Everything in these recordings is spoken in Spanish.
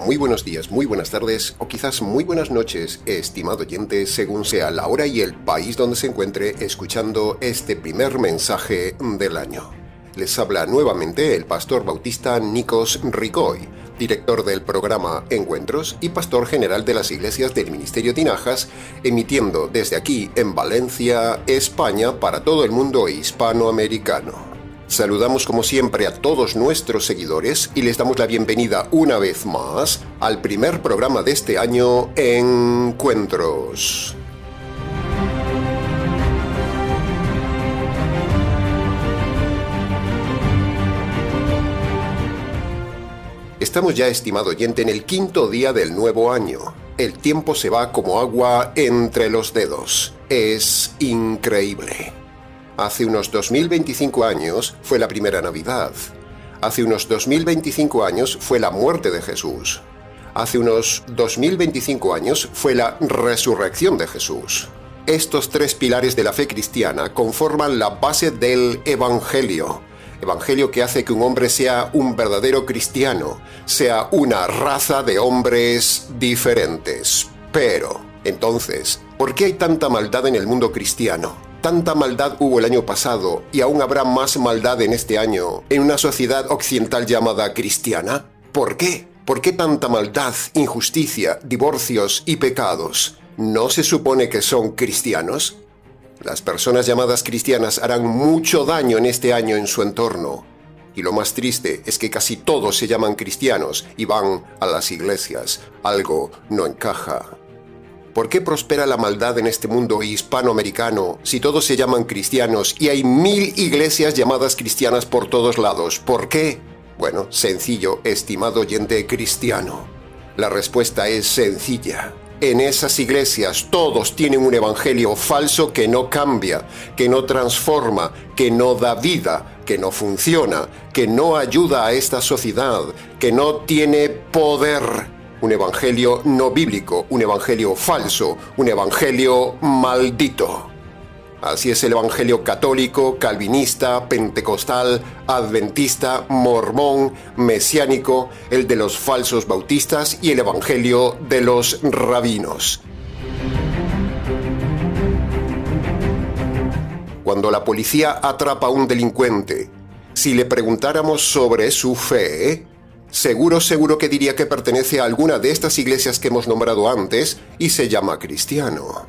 muy buenos días, muy buenas tardes o quizás muy buenas noches, estimado oyente, según sea la hora y el país donde se encuentre escuchando este primer mensaje del año. Les habla nuevamente el pastor bautista Nikos Rigoy, director del programa Encuentros y pastor general de las iglesias del Ministerio Tinajas, emitiendo desde aquí en Valencia, España, para todo el mundo hispanoamericano. Saludamos como siempre a todos nuestros seguidores y les damos la bienvenida una vez más al primer programa de este año, Encuentros. Estamos ya, estimado oyente, en el quinto día del nuevo año. El tiempo se va como agua entre los dedos. Es increíble. Hace unos 2025 años fue la primera Navidad. Hace unos 2025 años fue la muerte de Jesús. Hace unos 2025 años fue la resurrección de Jesús. Estos tres pilares de la fe cristiana conforman la base del Evangelio. Evangelio que hace que un hombre sea un verdadero cristiano, sea una raza de hombres diferentes. Pero, entonces, ¿por qué hay tanta maldad en el mundo cristiano? Tanta maldad hubo el año pasado y aún habrá más maldad en este año en una sociedad occidental llamada cristiana. ¿Por qué? ¿Por qué tanta maldad, injusticia, divorcios y pecados? ¿No se supone que son cristianos? Las personas llamadas cristianas harán mucho daño en este año en su entorno. Y lo más triste es que casi todos se llaman cristianos y van a las iglesias. Algo no encaja. ¿Por qué prospera la maldad en este mundo hispanoamericano si todos se llaman cristianos y hay 1000 iglesias llamadas cristianas por todos lados? ¿Por qué? Bueno, sencillo, estimado oyente cristiano. La respuesta es sencilla. En esas iglesias todos tienen un evangelio falso que no cambia, que no transforma, que no da vida, que no funciona, que no ayuda a esta sociedad, que no tiene poder. Un evangelio no bíblico, un evangelio falso, un evangelio maldito. Así es el evangelio católico, calvinista, pentecostal, adventista, mormón, mesiánico, el de los falsos bautistas y el evangelio de los rabinos. Cuando la policía atrapa a un delincuente, si le preguntáramos sobre su fe, seguro que diría que pertenece a alguna de estas iglesias que hemos nombrado antes y se llama cristiano.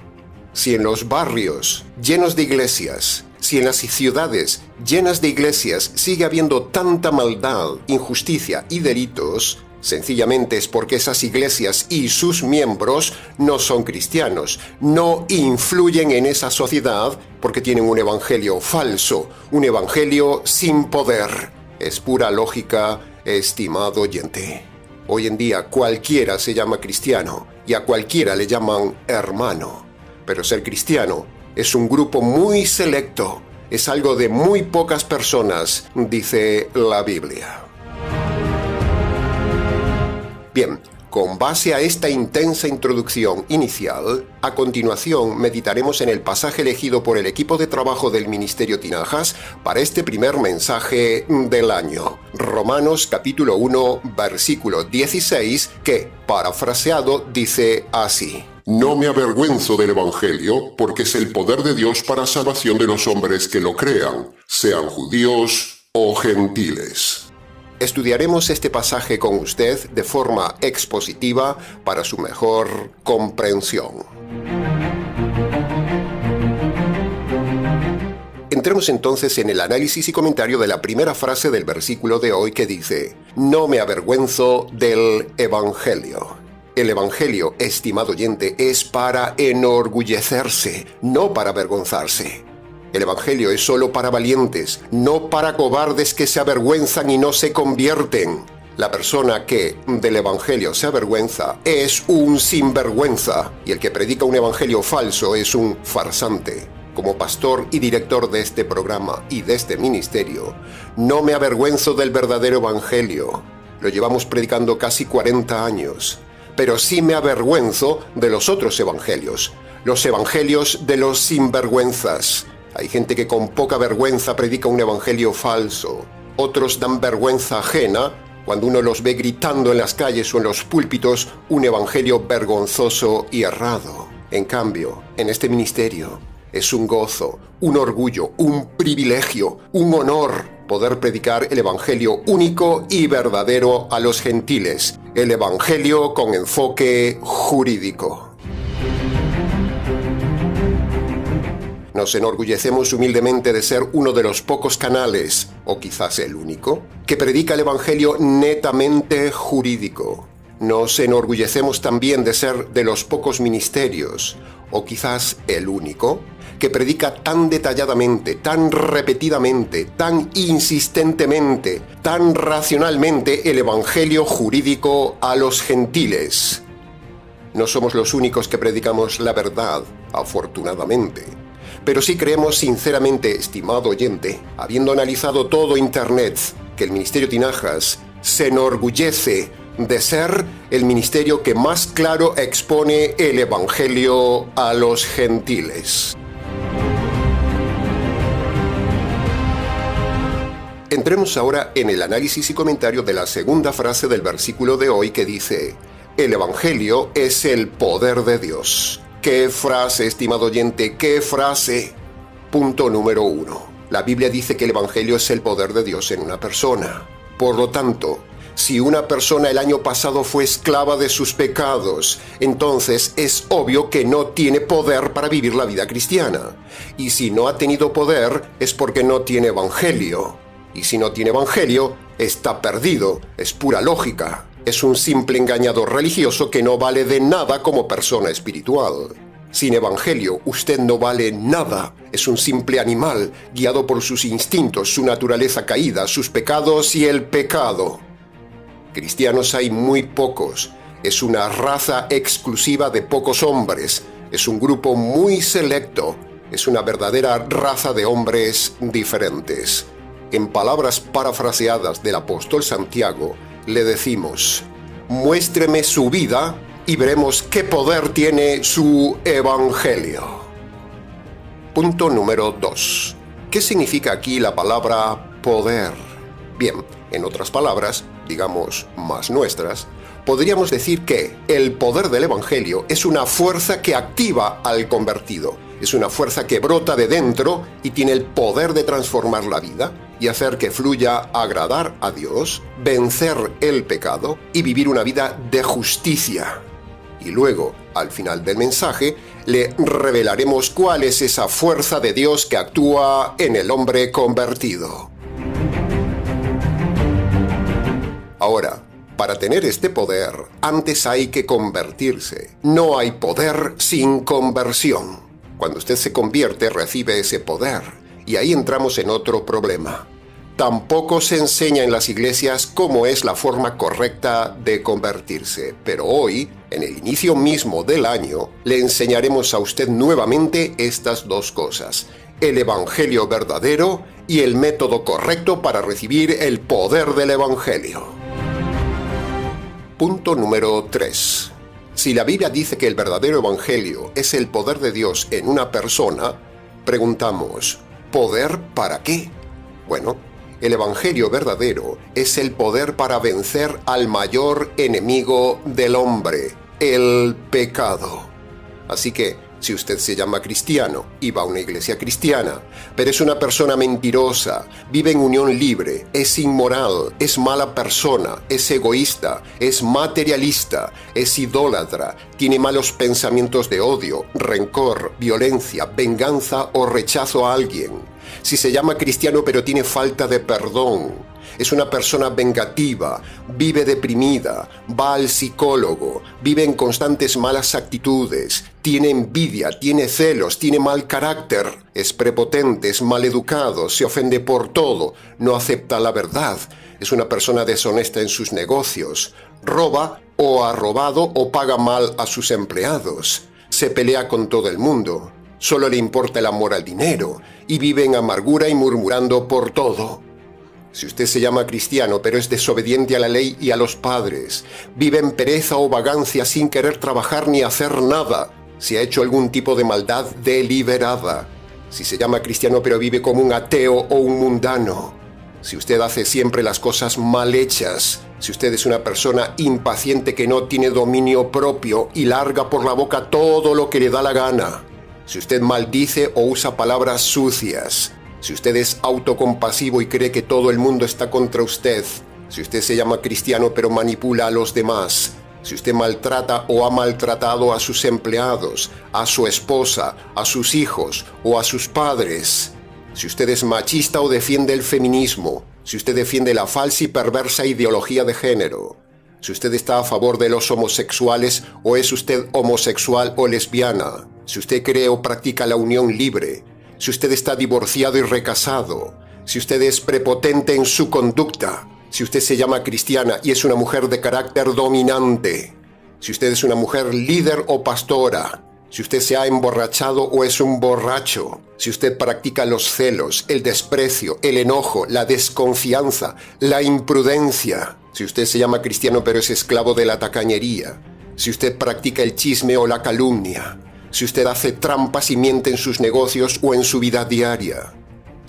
Si en los barrios llenos de iglesias, si en las ciudades llenas de iglesias sigue habiendo tanta maldad, injusticia y delitos, sencillamente es porque esas iglesias y sus miembros no son cristianos, no influyen en esa sociedad porque tienen un evangelio falso, un evangelio sin poder. Es pura lógica, estimado oyente. Hoy en día cualquiera se llama cristiano y a cualquiera le llaman hermano. Pero ser cristiano es un grupo muy selecto, es algo de muy pocas personas, dice la Biblia. Bien, con base a esta intensa introducción inicial, a continuación meditaremos en el pasaje elegido por el equipo de trabajo del Ministerio Tinajas para este primer mensaje del año. Romanos capítulo 1, versículo 16, que, parafraseado, dice así: No me avergüenzo del Evangelio, porque es el poder de Dios para salvación de los hombres que lo crean, sean judíos o gentiles. Estudiaremos este pasaje con usted de forma expositiva para su mejor comprensión. Entremos entonces en el análisis y comentario de la primera frase del versículo de hoy que dice: No me avergüenzo del Evangelio. El Evangelio, estimado oyente, es para enorgullecerse, no para avergonzarse. El Evangelio es solo para valientes, no para cobardes que se avergüenzan y no se convierten. La persona que del Evangelio se avergüenza es un sinvergüenza, y el que predica un Evangelio falso es un farsante. Como pastor y director de este programa y de este ministerio, no me avergüenzo del verdadero Evangelio. Lo llevamos predicando casi 40 años. Pero sí me avergüenzo de los otros evangelios, los evangelios de los sinvergüenzas. Hay gente que con poca vergüenza predica un evangelio falso. Otros dan vergüenza ajena cuando uno los ve gritando en las calles o en los púlpitos un evangelio vergonzoso y errado. En cambio, en este ministerio es un gozo, un orgullo, un privilegio, un honor poder predicar el evangelio único y verdadero a los gentiles, el evangelio con enfoque jurídico. Nos enorgullecemos humildemente de ser uno de los pocos canales, o quizás el único, que predica el evangelio netamente jurídico. Nos enorgullecemos también de ser de los pocos ministerios, o quizás el único, que predica tan detalladamente, tan repetidamente, tan insistentemente, tan racionalmente el evangelio jurídico a los gentiles. No somos los únicos que predicamos la verdad, afortunadamente. Pero sí creemos sinceramente, estimado oyente, habiendo analizado todo Internet, que el Ministerio Tinajas se enorgullece de ser el ministerio que más claro expone el evangelio a los gentiles. Entremos ahora en el análisis y comentario de la segunda frase del versículo de hoy que dice: el evangelio es el poder de Dios. ¡Qué frase, estimado oyente! ¡Qué frase! Punto número 1. La Biblia dice que el evangelio es el poder de Dios en una persona. Por lo tanto, si una persona el año pasado fue esclava de sus pecados, entonces es obvio que no tiene poder para vivir la vida cristiana. Y si no ha tenido poder, es porque no tiene evangelio. Y si no tiene evangelio, está perdido. Es pura lógica. Es un simple engañador religioso que no vale de nada como persona espiritual. Sin evangelio, usted no vale nada. Es un simple animal, guiado por sus instintos, su naturaleza caída, sus pecados y el pecado. Cristianos hay muy pocos. Es una raza exclusiva de pocos hombres. Es un grupo muy selecto. Es una verdadera raza de hombres diferentes. En palabras parafraseadas del apóstol Santiago, le decimos: muéstreme su vida y veremos qué poder tiene su evangelio. Punto número 2. ¿Qué significa aquí la palabra poder? Bien, en otras palabras, digamos más nuestras, podríamos decir que el poder del evangelio es una fuerza que activa al convertido. Es una fuerza que brota de dentro y tiene el poder de transformar la vida y hacer que fluya agradar a Dios, vencer el pecado y vivir una vida de justicia. Y luego, al final del mensaje, le revelaremos cuál es esa fuerza de Dios que actúa en el hombre convertido. Ahora, para tener este poder, antes hay que convertirse. No hay poder sin conversión. Cuando usted se convierte, recibe ese poder. Y ahí entramos en otro problema. Tampoco se enseña en las iglesias cómo es la forma correcta de convertirse. Pero hoy, en el inicio mismo del año, le enseñaremos a usted nuevamente estas dos cosas: el evangelio verdadero y el método correcto para recibir el poder del evangelio. Punto número 3. Si la Biblia dice que el verdadero evangelio es el poder de Dios en una persona, preguntamos: ¿poder para qué? Bueno, el evangelio verdadero es el poder para vencer al mayor enemigo del hombre, el pecado. Así que, si usted se llama cristiano y va a una iglesia cristiana, pero es una persona mentirosa, vive en unión libre, es inmoral, es mala persona, es egoísta, es materialista, es idólatra, tiene malos pensamientos de odio, rencor, violencia, venganza o rechazo a alguien. Si se llama cristiano pero tiene falta de perdón, es una persona vengativa, vive deprimida, va al psicólogo, vive en constantes malas actitudes, tiene envidia, tiene celos, tiene mal carácter, es prepotente, es maleducado, se ofende por todo, no acepta la verdad, es una persona deshonesta en sus negocios, roba o ha robado o paga mal a sus empleados, se pelea con todo el mundo, solo le importa el amor al dinero y vive en amargura y murmurando por todo. Si usted se llama cristiano pero es desobediente a la ley y a los padres, vive en pereza o vagancia sin querer trabajar ni hacer nada, si ha hecho algún tipo de maldad deliberada, si se llama cristiano pero vive como un ateo o un mundano, si usted hace siempre las cosas mal hechas, si usted es una persona impaciente que no tiene dominio propio y larga por la boca todo lo que le da la gana, si usted maldice o usa palabras sucias, si usted es autocompasivo y cree que todo el mundo está contra usted, si usted se llama cristiano pero manipula a los demás, si usted maltrata o ha maltratado a sus empleados, a su esposa, a sus hijos o a sus padres, si usted es machista o defiende el feminismo, si usted defiende la falsa y perversa ideología de género, si usted está a favor de los homosexuales o es usted homosexual o lesbiana, si usted cree o practica la unión libre, si usted está divorciado y recasado, si usted es prepotente en su conducta, si usted se llama cristiana y es una mujer de carácter dominante, si usted es una mujer líder o pastora, si usted se ha emborrachado o es un borracho, si usted practica los celos, el desprecio, el enojo, la desconfianza, la imprudencia, si usted se llama cristiano pero es esclavo de la tacañería, si usted practica el chisme o la calumnia, si usted hace trampas y miente en sus negocios o en su vida diaria,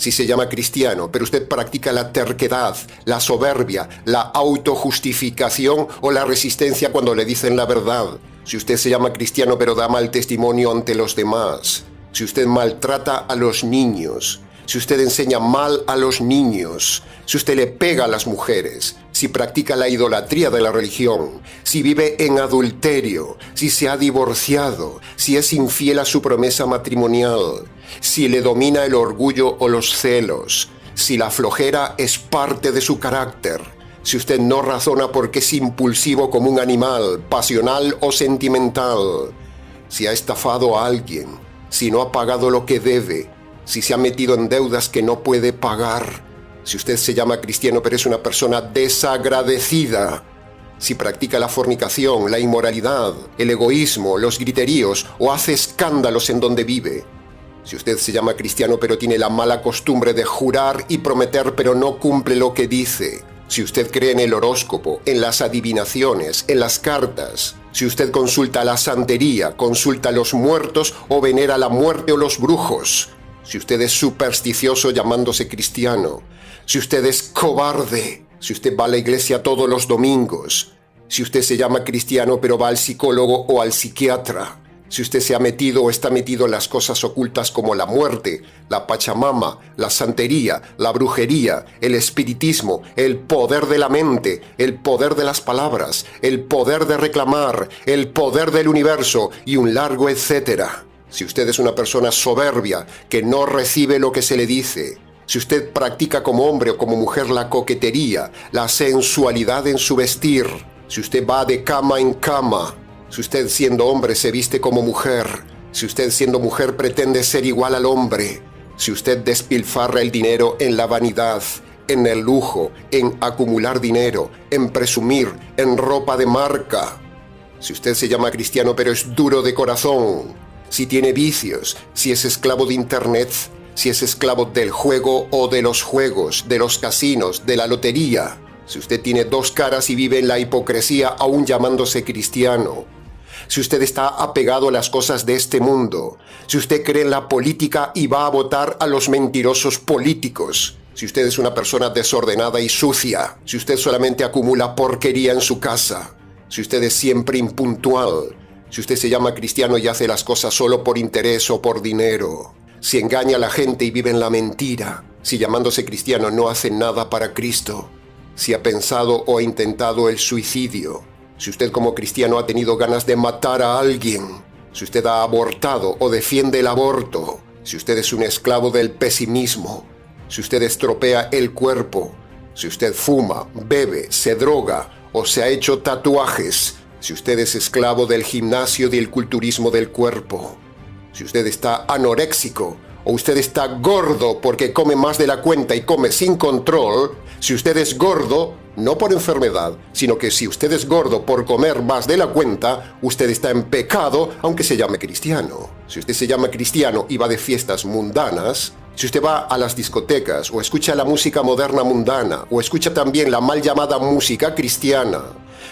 si se llama cristiano, pero usted practica la terquedad, la soberbia, la autojustificación o la resistencia cuando le dicen la verdad, si usted se llama cristiano pero da mal testimonio ante los demás, si usted maltrata a los niños, si usted enseña mal a los niños, si usted le pega a las mujeres, si practica la idolatría de la religión, si vive en adulterio, si se ha divorciado, si es infiel a su promesa matrimonial, si le domina el orgullo o los celos, si la flojera es parte de su carácter, si usted no razona porque es impulsivo como un animal, pasional o sentimental, si ha estafado a alguien, si no ha pagado lo que debe, si se ha metido en deudas que no puede pagar, si usted se llama cristiano pero es una persona desagradecida, si practica la fornicación, la inmoralidad, el egoísmo, los griteríos o hace escándalos en donde vive, si usted se llama cristiano pero tiene la mala costumbre de jurar y prometer pero no cumple lo que dice, si usted cree en el horóscopo, en las adivinaciones, en las cartas, si usted consulta la santería, consulta a los muertos o venera la muerte o los brujos, si usted es supersticioso llamándose cristiano, si usted es cobarde, si usted va a la iglesia todos los domingos, si usted se llama cristiano pero va al psicólogo o al psiquiatra, si usted se ha metido o está metido en las cosas ocultas como la muerte, la pachamama, la santería, la brujería, el espiritismo, el poder de la mente, el poder de las palabras, el poder de reclamar, el poder del universo y un largo etcétera. Si usted es una persona soberbia que no recibe lo que se le dice, si usted practica como hombre o como mujer la coquetería, la sensualidad en su vestir, si usted va de cama en cama, si usted siendo hombre se viste como mujer, si usted siendo mujer pretende ser igual al hombre, si usted despilfarra el dinero en la vanidad, en el lujo, en acumular dinero, en presumir, en ropa de marca, si usted se llama cristiano pero es duro de corazón, si tiene vicios, si es esclavo de internet, si es esclavo del juego o de los juegos, de los casinos, de la lotería, si usted tiene dos caras y vive en la hipocresía aún llamándose cristiano, si usted está apegado a las cosas de este mundo, si usted cree en la política y va a votar a los mentirosos políticos, si usted es una persona desordenada y sucia, si usted solamente acumula porquería en su casa, si usted es siempre impuntual, si usted se llama cristiano y hace las cosas solo por interés o por dinero, si engaña a la gente y vive en la mentira, si llamándose cristiano no hace nada para Cristo, si ha pensado o ha intentado el suicidio, si usted como cristiano ha tenido ganas de matar a alguien, si usted ha abortado o defiende el aborto, si usted es un esclavo del pesimismo, si usted estropea el cuerpo, si usted fuma, bebe, se droga o se ha hecho tatuajes, si usted es esclavo del gimnasio y del culturismo del cuerpo, si usted está anoréxico o usted está gordo porque come más de la cuenta y come sin control, si usted es gordo, no por enfermedad, sino que si usted es gordo por comer más de la cuenta, usted está en pecado aunque se llame cristiano. Si usted se llama cristiano y va de fiestas mundanas, si usted va a las discotecas o escucha la música moderna mundana o escucha también la mal llamada música cristiana,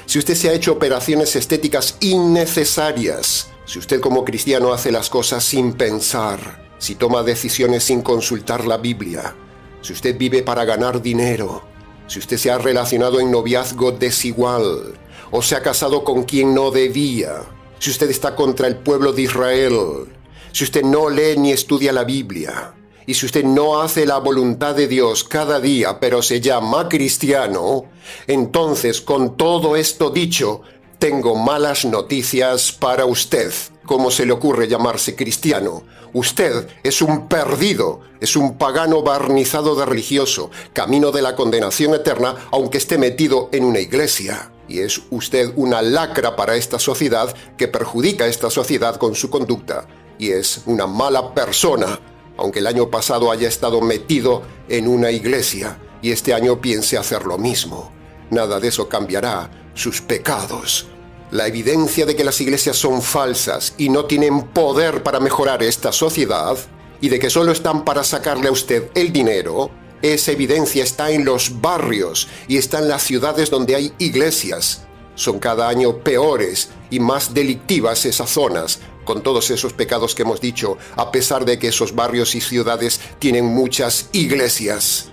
si usted se ha hecho operaciones estéticas innecesarias, si usted como cristiano hace las cosas sin pensar, si toma decisiones sin consultar la Biblia, si usted vive para ganar dinero, si usted se ha relacionado en noviazgo desigual, o se ha casado con quien no debía, si usted está contra el pueblo de Israel, si usted no lee ni estudia la Biblia, y si usted no hace la voluntad de Dios cada día, pero se llama cristiano, entonces, con todo esto dicho, tengo malas noticias para usted. ¿Cómo se le ocurre llamarse cristiano? Usted es un perdido, es un pagano barnizado de religioso, camino de la condenación eterna, aunque esté metido en una iglesia. Y es usted una lacra para esta sociedad que perjudica a esta sociedad con su conducta. Y es una mala persona, aunque el año pasado haya estado metido en una iglesia y este año piense hacer lo mismo. Nada de eso cambiará sus pecados. La evidencia de que las iglesias son falsas y no tienen poder para mejorar esta sociedad, y de que solo están para sacarle a usted el dinero, esa evidencia está en los barrios y está en las ciudades donde hay iglesias. Son cada año peores y más delictivas esas zonas, con todos esos pecados que hemos dicho, a pesar de que esos barrios y ciudades tienen muchas iglesias.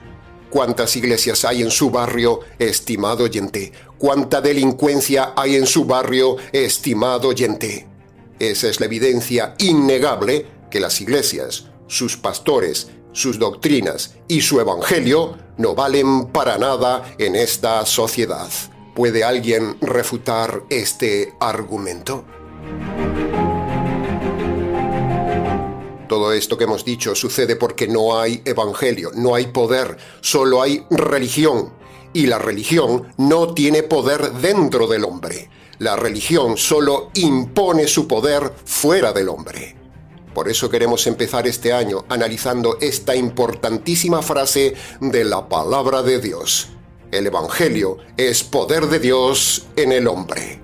¿Cuántas iglesias hay en su barrio, estimado oyente? ¿Cuánta delincuencia hay en su barrio, estimado oyente? Esa es la evidencia innegable que las iglesias, sus pastores, sus doctrinas y su evangelio no valen para nada en esta sociedad. ¿Puede alguien refutar este argumento? Todo esto que hemos dicho sucede porque no hay evangelio, no hay poder, solo hay religión. Y la religión no tiene poder dentro del hombre. La religión solo impone su poder fuera del hombre. Por eso queremos empezar este año analizando esta importantísima frase de la palabra de Dios. El evangelio es poder de Dios en el hombre.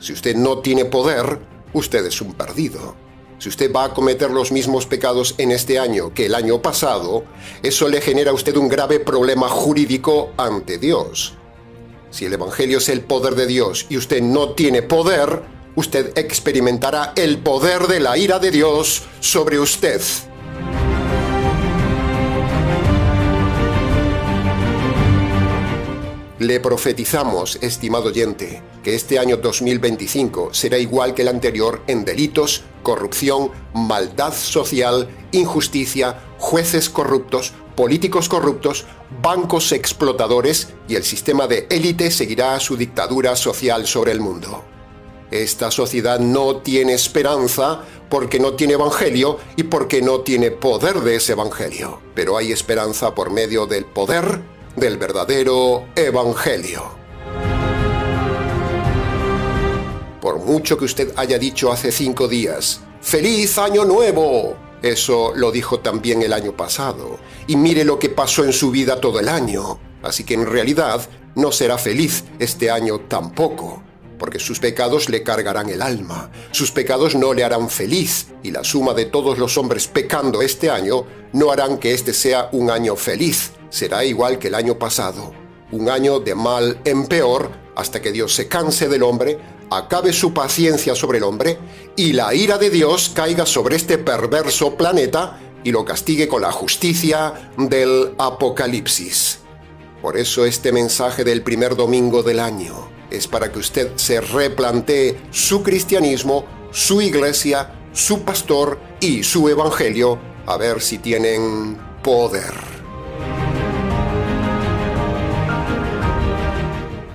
Si usted no tiene poder, usted es un perdido. Si usted va a cometer los mismos pecados en este año que el año pasado, eso le genera a usted un grave problema jurídico ante Dios. Si el evangelio es el poder de Dios y usted no tiene poder, usted experimentará el poder de la ira de Dios sobre usted. Le profetizamos, estimado oyente, que este año 2025 será igual que el anterior en delitos, corrupción, maldad social, injusticia, jueces corruptos, políticos corruptos, bancos explotadores y el sistema de élite seguirá su dictadura social sobre el mundo. Esta sociedad no tiene esperanza porque no tiene evangelio y porque no tiene poder de ese evangelio. Pero hay esperanza por medio del poder del verdadero evangelio. Por mucho que usted haya dicho hace 5 días, ¡Feliz Año Nuevo!, eso lo dijo también el año pasado, y mire lo que pasó en su vida todo el año. Así que en realidad no será feliz este año tampoco, porque sus pecados le cargarán el alma, sus pecados no le harán feliz, y la suma de todos los hombres pecando este año no harán que este sea un año feliz. Será igual que el año pasado, un año de mal en peor, hasta que Dios se canse del hombre, acabe su paciencia sobre el hombre, y la ira de Dios caiga sobre este perverso planeta y lo castigue con la justicia del Apocalipsis. Por eso este mensaje del primer domingo del año es para que usted se replantee su cristianismo, su iglesia, su pastor y su evangelio, a ver si tienen poder.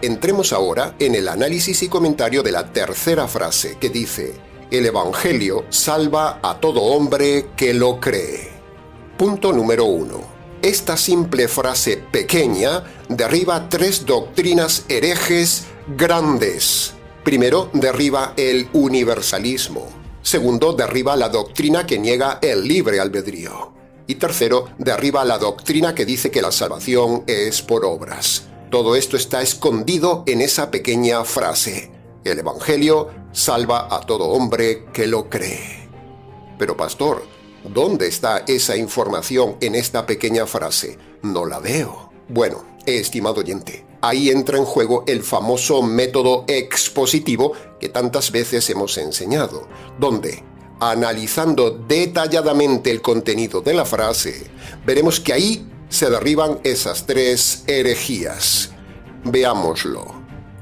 Entremos ahora en el análisis y comentario de la tercera frase, que dice: el evangelio salva a todo hombre que lo cree. Punto número 1. Esta simple frase pequeña derriba 3 doctrinas herejes grandes. Primero, derriba el universalismo. Segundo, derriba la doctrina que niega el libre albedrío. Y tercero, derriba la doctrina que dice que la salvación es por obras. Todo esto está escondido en esa pequeña frase. El evangelio salva a todo hombre que lo cree. Pero pastor, ¿dónde está esa información en esta pequeña frase? No la veo. Bueno, estimado oyente, ahí entra en juego el famoso método expositivo que tantas veces hemos enseñado, donde, analizando detalladamente el contenido de la frase, veremos que ahí se derriban esas 3 herejías. Veámoslo.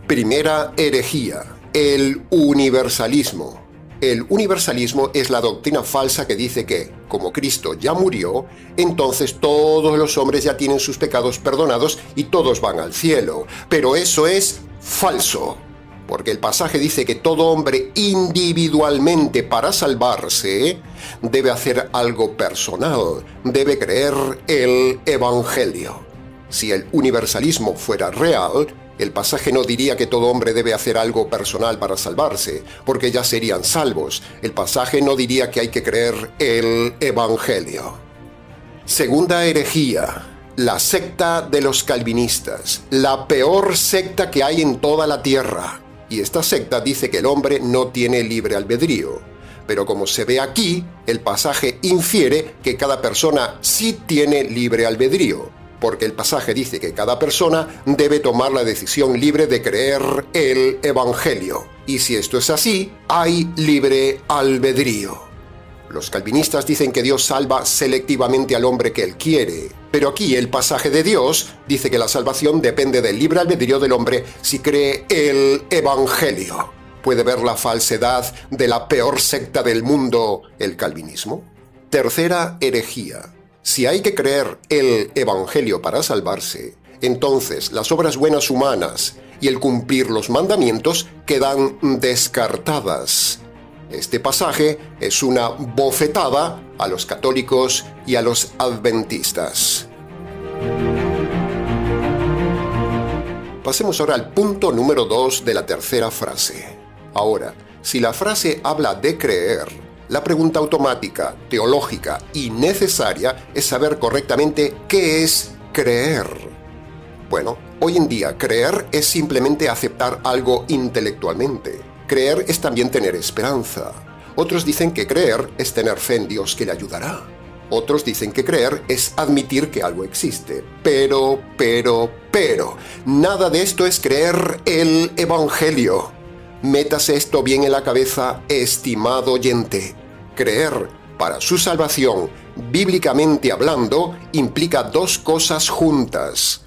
Primera herejía, el universalismo. El universalismo es la doctrina falsa que dice que, como Cristo ya murió, entonces todos los hombres ya tienen sus pecados perdonados y todos van al cielo. Pero eso es falso, porque el pasaje dice que todo hombre individualmente, para salvarse, debe hacer algo personal, debe creer el Evangelio. Si el universalismo fuera real, el pasaje no diría que todo hombre debe hacer algo personal para salvarse, porque ya serían salvos. El pasaje no diría que hay que creer el Evangelio. Segunda herejía, la secta de los calvinistas, la peor secta que hay en toda la tierra. Y esta secta dice que el hombre no tiene libre albedrío. Pero como se ve aquí, el pasaje infiere que cada persona sí tiene libre albedrío, porque el pasaje dice que cada persona debe tomar la decisión libre de creer el Evangelio. Y si esto es así, hay libre albedrío. Los calvinistas dicen que Dios salva selectivamente al hombre que Él quiere, pero aquí el pasaje de Dios dice que la salvación depende del libre albedrío del hombre si cree el Evangelio. ¿Puede ver la falsedad de la peor secta del mundo, el calvinismo? Tercera herejía. Si hay que creer el Evangelio para salvarse, entonces las obras buenas humanas y el cumplir los mandamientos quedan descartadas. Este pasaje es una bofetada a los católicos y a los adventistas. Pasemos ahora al punto número 2 de la tercera frase. Ahora, si la frase habla de creer, la pregunta automática, teológica y necesaria es saber correctamente qué es creer. Bueno, hoy en día creer es simplemente aceptar algo intelectualmente. Creer es también tener esperanza. Otros dicen que creer es tener fe en Dios que le ayudará. Otros dicen que creer es admitir que algo existe. Pero, nada de esto es creer el Evangelio. Métase esto bien en la cabeza, estimado oyente. Creer para su salvación, bíblicamente hablando, implica 2 cosas juntas.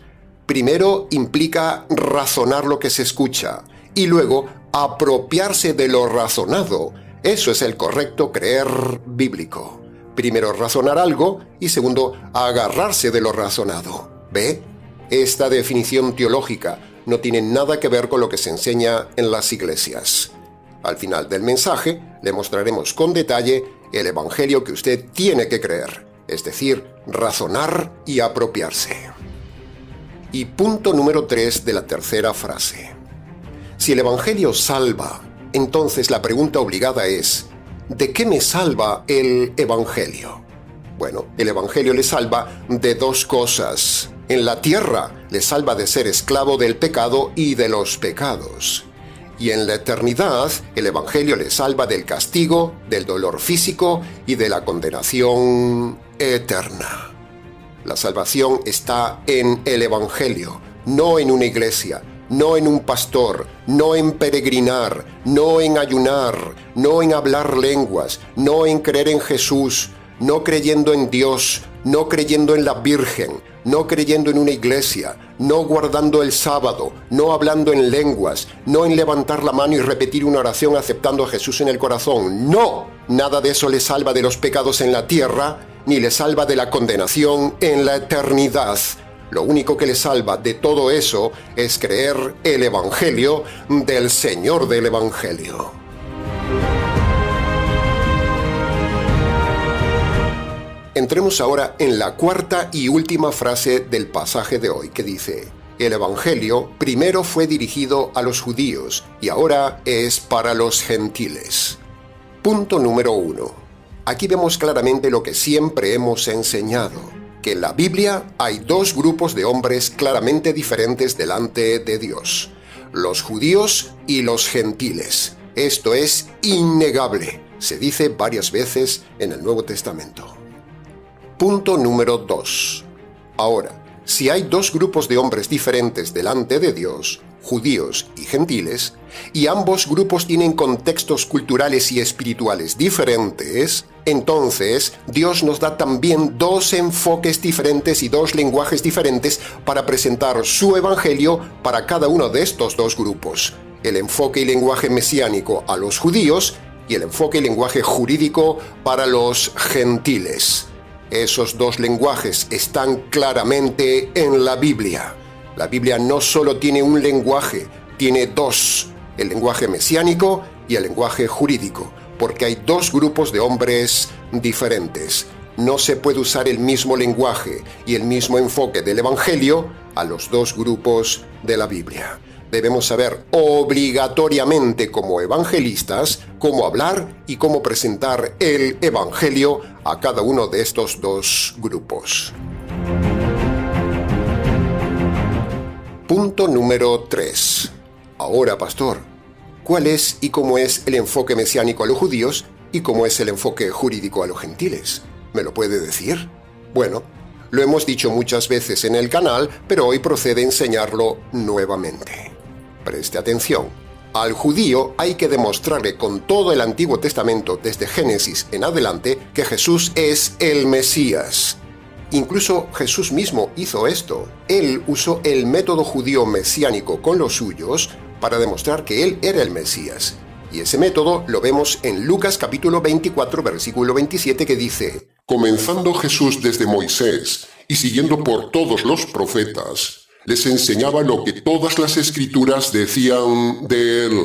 Primero, implica razonar lo que se escucha, y luego, apropiarse de lo razonado. Eso es el correcto creer bíblico. Primero, razonar algo, y segundo, agarrarse de lo razonado. ¿Ve? Esta definición teológica no tiene nada que ver con lo que se enseña en las iglesias. Al final del mensaje le mostraremos con detalle el Evangelio que usted tiene que creer, es decir, razonar y apropiarse. Y punto número 3 de la tercera frase. Si el Evangelio salva, entonces la pregunta obligada es, ¿de qué me salva el Evangelio? Bueno, el Evangelio le salva de 2 cosas. En la tierra le salva de ser esclavo del pecado y de los pecados. Y en la eternidad, el Evangelio le salva del castigo, del dolor físico y de la condenación eterna. La salvación está en el Evangelio, no en una iglesia, no en un pastor, no en peregrinar, no en ayunar, no en hablar lenguas, no en creer en Jesús, no creyendo en Dios, no creyendo en la Virgen, no creyendo en una iglesia, no guardando el sábado, no hablando en lenguas, no en levantar la mano y repetir una oración aceptando a Jesús en el corazón. ¡No! Nada de eso le salva de los pecados en la tierra, ni le salva de la condenación en la eternidad. Lo único que le salva de todo eso es creer el Evangelio del Señor del Evangelio. Entremos ahora en la cuarta y última frase del pasaje de hoy, que dice: el Evangelio primero fue dirigido a los judíos y ahora es para los gentiles. Punto número 1. Aquí vemos claramente lo que siempre hemos enseñado, que en la Biblia hay 2 grupos de hombres claramente diferentes delante de Dios: los judíos y los gentiles. Esto es innegable. Se dice varias veces en el Nuevo Testamento. Punto número 2. Ahora, si hay 2 grupos de hombres diferentes delante de Dios, judíos y gentiles, y ambos grupos tienen contextos culturales y espirituales diferentes, Entonces, Dios nos da también dos enfoques diferentes y dos lenguajes diferentes para presentar su evangelio para cada uno de estos dos grupos. El enfoque y lenguaje mesiánico a los judíos y el enfoque y lenguaje jurídico para los gentiles. Esos dos lenguajes están claramente en la Biblia. La Biblia no solo tiene un lenguaje, tiene dos, el lenguaje mesiánico y el lenguaje jurídico, porque hay dos grupos de hombres diferentes. No se puede usar el mismo lenguaje y el mismo enfoque del Evangelio a los dos grupos de la Biblia. Debemos saber obligatoriamente como evangelistas cómo hablar y cómo presentar el Evangelio a cada uno de estos dos grupos. Punto número 3. Ahora, pastor, ¿cuál es y cómo es el enfoque mesiánico a los judíos y cómo es el enfoque jurídico a los gentiles? ¿Me lo puede decir? Bueno, lo hemos dicho muchas veces en el canal, pero hoy procede enseñarlo nuevamente. Preste atención. Al judío hay que demostrarle con todo el Antiguo Testamento, desde Génesis en adelante, que Jesús es el Mesías. Incluso Jesús mismo hizo esto. Él usó el método judío mesiánico con los suyos para demostrar que él era el Mesías. Y ese método lo vemos en Lucas capítulo 24, versículo 27, que dice: Comenzando Jesús desde Moisés y siguiendo por todos los profetas, les enseñaba lo que todas las escrituras decían de él.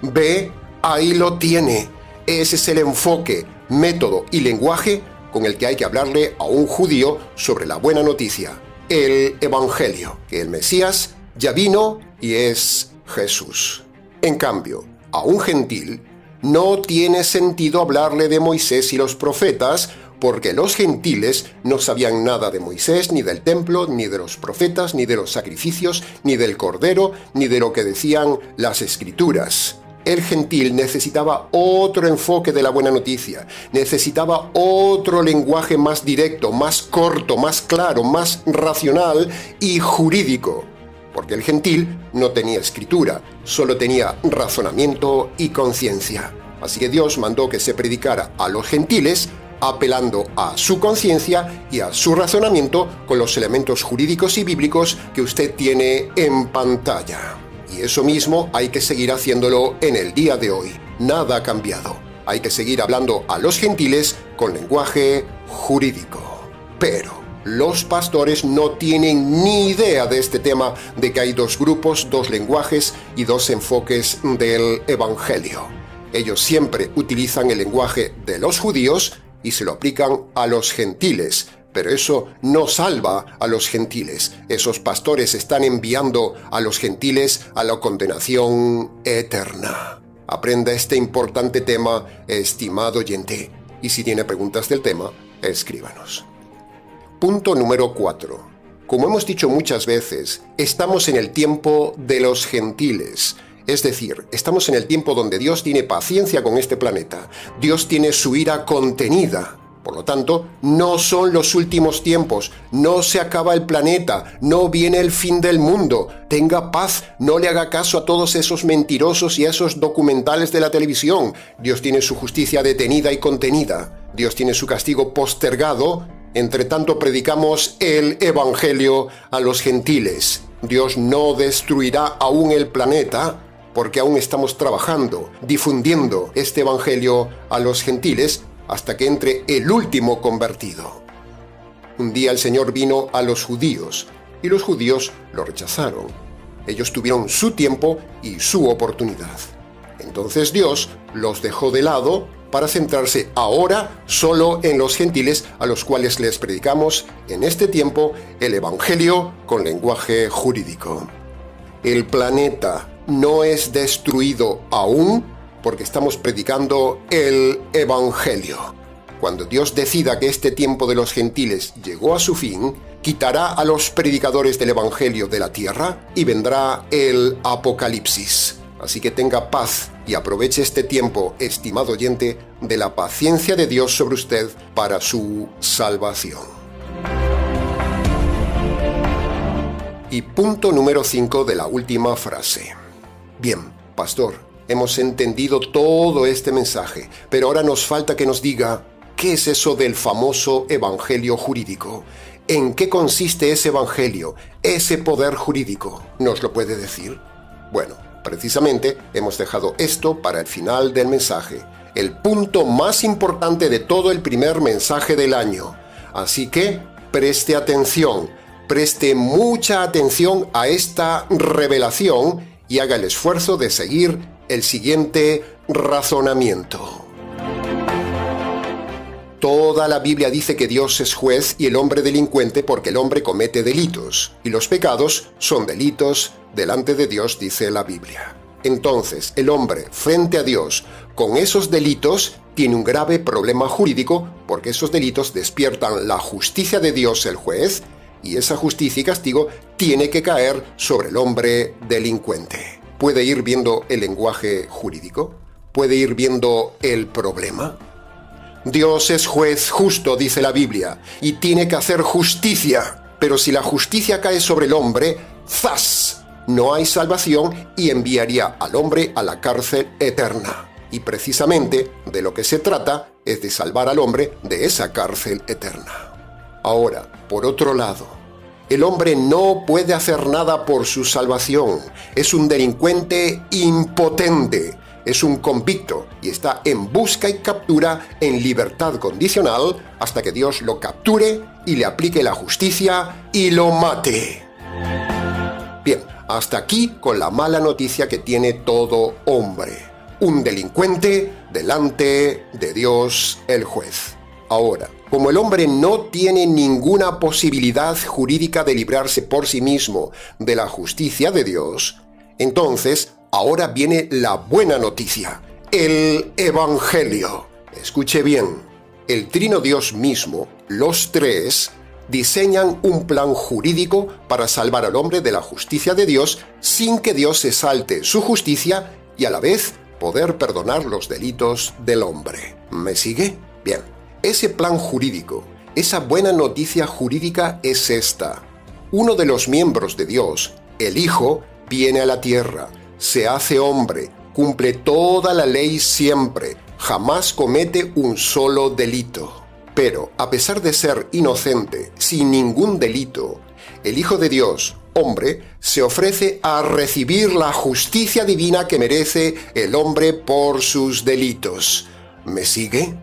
Ve, ahí lo tiene. Ese es el enfoque, método y lenguaje con el que hay que hablarle a un judío sobre la buena noticia, el Evangelio, que el Mesías ya vino y es Jesús. En cambio, a un gentil no tiene sentido hablarle de Moisés y los profetas, porque los gentiles no sabían nada de Moisés, ni del templo, ni de los profetas, ni de los sacrificios, ni del cordero, ni de lo que decían las escrituras. El gentil necesitaba otro enfoque de la buena noticia, necesitaba otro lenguaje más directo, más corto, más claro, más racional y jurídico. Porque el gentil no tenía escritura, solo tenía razonamiento y conciencia. Así que Dios mandó que se predicara a los gentiles apelando a su conciencia y a su razonamiento con los elementos jurídicos y bíblicos que usted tiene en pantalla. Y eso mismo hay que seguir haciéndolo en el día de hoy. Nada ha cambiado. Hay que seguir hablando a los gentiles con lenguaje jurídico. Pero los pastores no tienen ni idea de este tema, de que hay dos grupos, dos lenguajes y dos enfoques del Evangelio. Ellos siempre utilizan el lenguaje de los judíos y se lo aplican a los gentiles, pero eso no salva a los gentiles. Esos pastores están enviando a los gentiles a la condenación eterna. Aprenda este importante tema, estimado oyente, y si tiene preguntas del tema, escríbanos. Punto número 4. Como hemos dicho muchas veces, estamos en el tiempo de los gentiles. Es decir, estamos en el tiempo donde Dios tiene paciencia con este planeta. Dios tiene su ira contenida. Por lo tanto, no son los últimos tiempos, no se acaba el planeta, no viene el fin del mundo. Tenga paz, no le haga caso a todos esos mentirosos y a esos documentales de la televisión. Dios tiene su justicia detenida y contenida. Dios tiene su castigo postergado. Entre tanto, predicamos el Evangelio a los gentiles. Dios no destruirá aún el planeta, porque aún estamos trabajando, difundiendo este Evangelio a los gentiles hasta que entre el último convertido. Un día el Señor vino a los judíos y los judíos lo rechazaron. Ellos tuvieron su tiempo y su oportunidad. Entonces Dios los dejó de lado para centrarse ahora solo en los gentiles, a los cuales les predicamos en este tiempo el Evangelio con lenguaje jurídico. El planeta no es destruido aún porque estamos predicando el Evangelio. Cuando Dios decida que este tiempo de los gentiles llegó a su fin, quitará a los predicadores del Evangelio de la tierra y vendrá el Apocalipsis. Así que tenga paz y aproveche este tiempo, estimado oyente, de la paciencia de Dios sobre usted para su salvación. Y punto número 5 de la última frase. Bien, pastor, hemos entendido todo este mensaje, pero ahora nos falta que nos diga ¿Qué es eso del famoso evangelio jurídico? ¿En qué consiste ese evangelio, ese poder jurídico? ¿Nos lo puede decir? Bueno, precisamente hemos dejado esto para el final del mensaje, el punto más importante de todo el primer mensaje del año. Así que preste atención, preste mucha atención a esta revelación y haga el esfuerzo de seguir el siguiente razonamiento. Toda la Biblia dice que Dios es juez y el hombre delincuente porque el hombre comete delitos, y los pecados son delitos delante de Dios, dice la Biblia. Entonces, el hombre, frente a Dios, con esos delitos, tiene un grave problema jurídico porque esos delitos despiertan la justicia de Dios, el juez, y esa justicia y castigo tiene que caer sobre el hombre delincuente. ¿Puede ir viendo el lenguaje jurídico? ¿Puede ir viendo el problema? Dios es juez justo, dice la Biblia, y tiene que hacer justicia. Pero si la justicia cae sobre el hombre, ¡zas!, no hay salvación y enviaría al hombre a la cárcel eterna. Y precisamente de lo que se trata es de salvar al hombre de esa cárcel eterna. Ahora, por otro lado, el hombre no puede hacer nada por su salvación. Es un delincuente impotente. Es un convicto y está en busca y captura en libertad condicional hasta que Dios lo capture y le aplique la justicia y lo mate. Bien, hasta aquí con la mala noticia que tiene todo hombre. Un delincuente delante de Dios el juez. Ahora, como el hombre no tiene ninguna posibilidad jurídica de librarse por sí mismo de la justicia de Dios, entonces ahora viene la buena noticia, el Evangelio. Escuche bien, el Trino Dios mismo, los tres, diseñan un plan jurídico para salvar al hombre de la justicia de Dios sin que Dios se salte su justicia y a la vez poder perdonar los delitos del hombre. ¿Me sigue? Bien, ese plan jurídico, esa buena noticia jurídica es esta. Uno de los miembros de Dios, el Hijo, viene a la tierra, se hace hombre, cumple toda la ley siempre, jamás comete un solo delito. Pero, a pesar de ser inocente, sin ningún delito, el Hijo de Dios, hombre, se ofrece a recibir la justicia divina que merece el hombre por sus delitos. ¿Me sigue?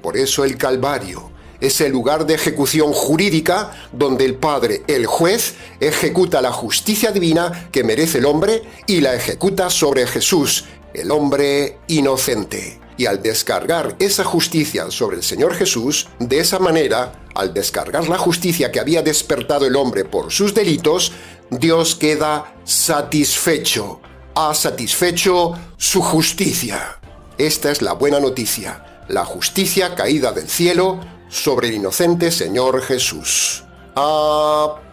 Por eso el Calvario es el lugar de ejecución jurídica donde el Padre, el juez, ejecuta la justicia divina que merece el hombre y la ejecuta sobre Jesús, el hombre inocente. Y al descargar esa justicia sobre el Señor Jesús, de esa manera, al descargar la justicia que había despertado el hombre por sus delitos, Dios queda satisfecho. Ha satisfecho su justicia. Esta es la buena noticia, la justicia caída del cielo sobre el inocente Señor Jesús.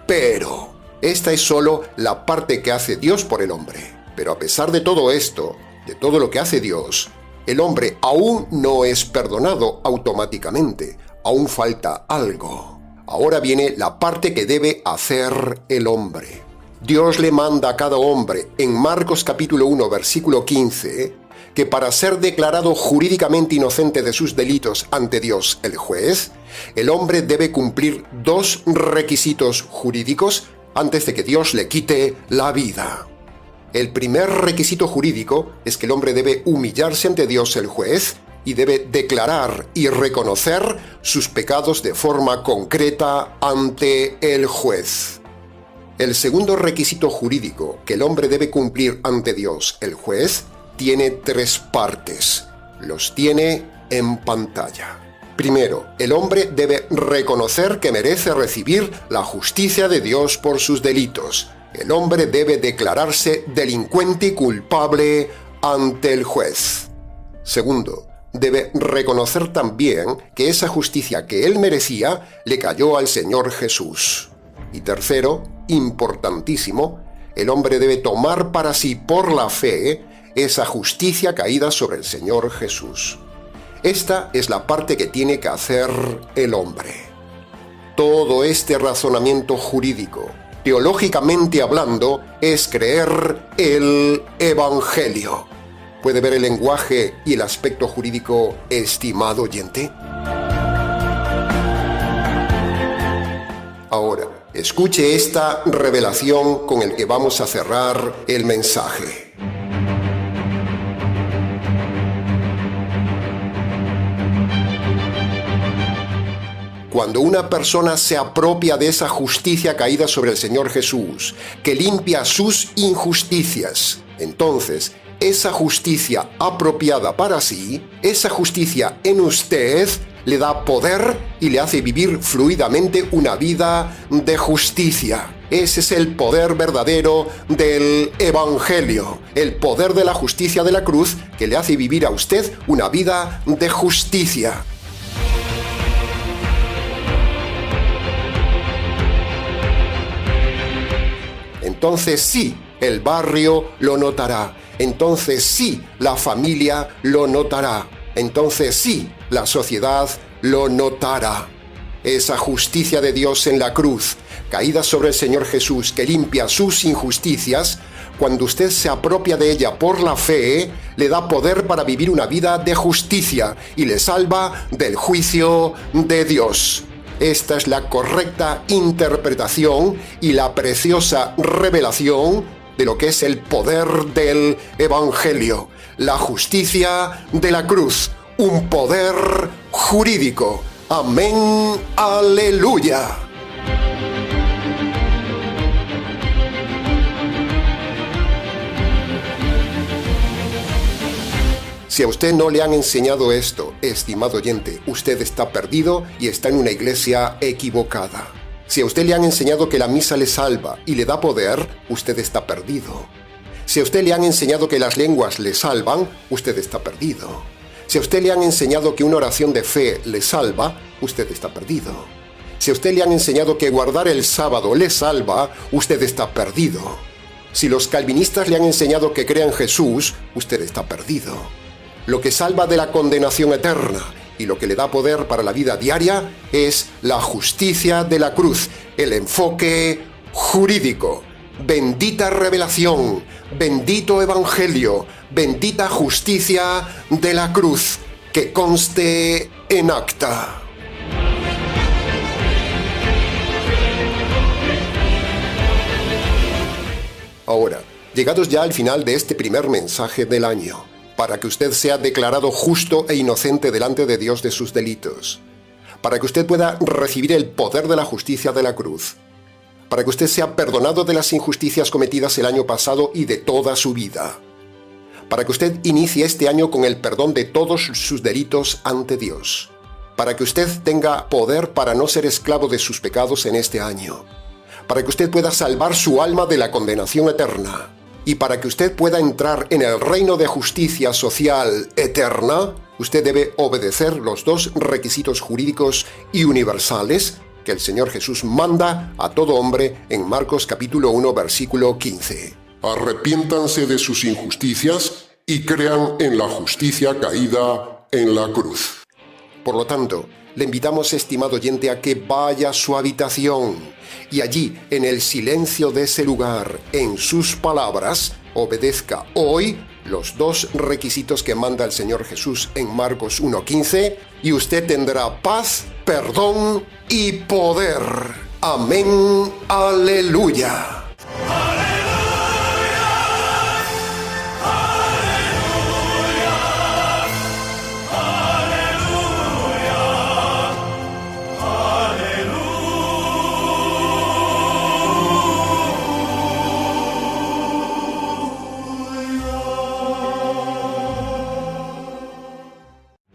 Pero esta es solo la parte que hace Dios por el hombre. Pero a pesar de todo esto, de todo lo que hace Dios, el hombre aún no es perdonado automáticamente. Aún falta algo. Ahora viene la parte que debe hacer el hombre. Dios le manda a cada hombre, en Marcos capítulo 1, versículo 15, que para ser declarado jurídicamente inocente de sus delitos ante Dios el juez, el hombre debe cumplir 2 requisitos jurídicos antes de que Dios le quite la vida. El primer requisito jurídico es que el hombre debe humillarse ante Dios el juez y debe declarar y reconocer sus pecados de forma concreta ante el juez. El segundo requisito jurídico que el hombre debe cumplir ante Dios el juez tiene 3 partes. Los tiene en pantalla. Primero, el hombre debe reconocer que merece recibir la justicia de Dios por sus delitos. El hombre debe declararse delincuente y culpable ante el juez. Segundo, debe reconocer también que esa justicia que él merecía le cayó al Señor Jesús. Y tercero, importantísimo, el hombre debe tomar para sí por la fe esa justicia caída sobre el Señor Jesús. Esta es la parte que tiene que hacer el hombre. Todo este razonamiento jurídico, teológicamente hablando, es creer el Evangelio. ¿Puede ver el lenguaje y el aspecto jurídico, estimado oyente? Ahora, escuche esta revelación con el que vamos a cerrar el mensaje. Cuando una persona se apropia de esa justicia caída sobre el Señor Jesús, que limpia sus injusticias, entonces esa justicia apropiada para sí, esa justicia en usted, le da poder y le hace vivir fluidamente una vida de justicia. Ese es el poder verdadero del Evangelio, el poder de la justicia de la cruz que le hace vivir a usted una vida de justicia. Entonces sí, el barrio lo notará. Entonces sí, la familia lo notará. Entonces sí, la sociedad lo notará. Esa justicia de Dios en la cruz, caída sobre el Señor Jesús, que limpia sus injusticias, cuando usted se apropia de ella por la fe, le da poder para vivir una vida de justicia y le salva del juicio de Dios. Esta es la correcta interpretación y la preciosa revelación de lo que es el poder del Evangelio, la justicia de la cruz, un poder jurídico. Amén, aleluya. Si a usted no le han enseñado esto, estimado oyente, usted está perdido y está en una iglesia equivocada. Si a usted le han enseñado que la misa le salva y le da poder, usted está perdido. Si a usted le han enseñado que las lenguas le salvan, usted está perdido. Si a usted le han enseñado que una oración de fe le salva, usted está perdido. Si a usted le han enseñado que guardar el sábado le salva, usted está perdido. Si los calvinistas le han enseñado que crea en Jesús, usted está perdido. Lo que salva de la condenación eterna y lo que le da poder para la vida diaria es la justicia de la cruz, el enfoque jurídico. Bendita revelación, bendito evangelio, bendita justicia de la cruz, que conste en acta. Ahora, llegados ya al final de este primer mensaje del año, para que usted sea declarado justo e inocente delante de Dios de sus delitos, para que usted pueda recibir el poder de la justicia de la cruz, para que usted sea perdonado de las injusticias cometidas el año pasado y de toda su vida, para que usted inicie este año con el perdón de todos sus delitos ante Dios, para que usted tenga poder para no ser esclavo de sus pecados en este año, para que usted pueda salvar su alma de la condenación eterna, y para que usted pueda entrar en el reino de justicia social eterna, usted debe obedecer los dos requisitos jurídicos y universales que el Señor Jesús manda a todo hombre en Marcos capítulo 1, versículo 15. Arrepiéntanse de sus injusticias y crean en la justicia caída en la cruz. Por lo tanto, le invitamos, estimado oyente, a que vaya a su habitación y allí, en el silencio de ese lugar, en sus palabras, obedezca hoy los dos requisitos que manda el Señor Jesús en Marcos 1:15, y usted tendrá paz, perdón y poder. Amén, aleluya.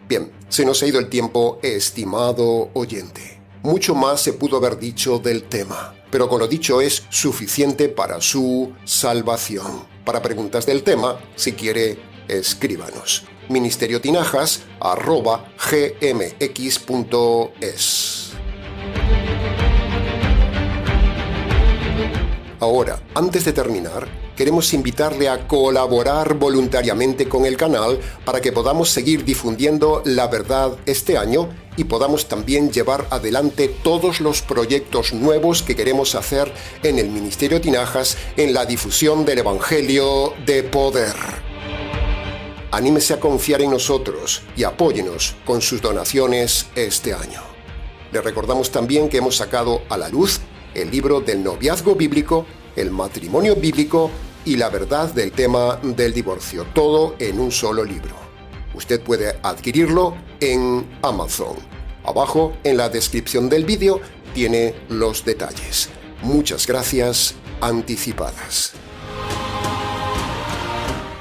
Bien, se nos ha ido el tiempo, estimado oyente. Mucho más se pudo haber dicho del tema, pero con lo dicho es suficiente para su salvación. Para preguntas del tema, si quiere, escríbanos. ministeriotinajas@gmx.es. Ahora, antes de terminar, queremos invitarle a colaborar voluntariamente con el canal para que podamos seguir difundiendo la verdad este año y podamos también llevar adelante todos los proyectos nuevos que queremos hacer en el Ministerio Tinajas en la difusión del Evangelio de poder. Anímese a confiar en nosotros y apóyenos con sus donaciones este año. Le recordamos también que hemos sacado a la luz el libro del noviazgo bíblico, el matrimonio bíblico y la verdad del tema del divorcio, todo en un solo libro. Usted puede adquirirlo en Amazon. Abajo, en la descripción del vídeo, tiene los detalles. Muchas gracias anticipadas.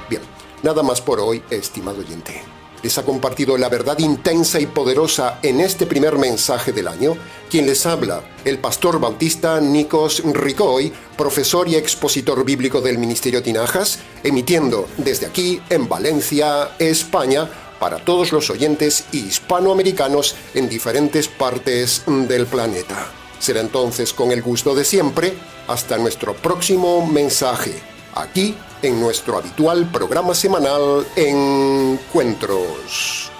Bien, nada más por hoy, estimado oyente. Les ha compartido la verdad intensa y poderosa en este primer mensaje del año quien les habla, el pastor bautista Nikos Ricoy, profesor y expositor bíblico del Ministerio Tinajas, emitiendo desde aquí en Valencia, España, para todos los oyentes hispanoamericanos en diferentes partes del planeta. Será entonces con el gusto de siempre, hasta nuestro próximo mensaje, aquí en nuestro habitual programa semanal Encuentros.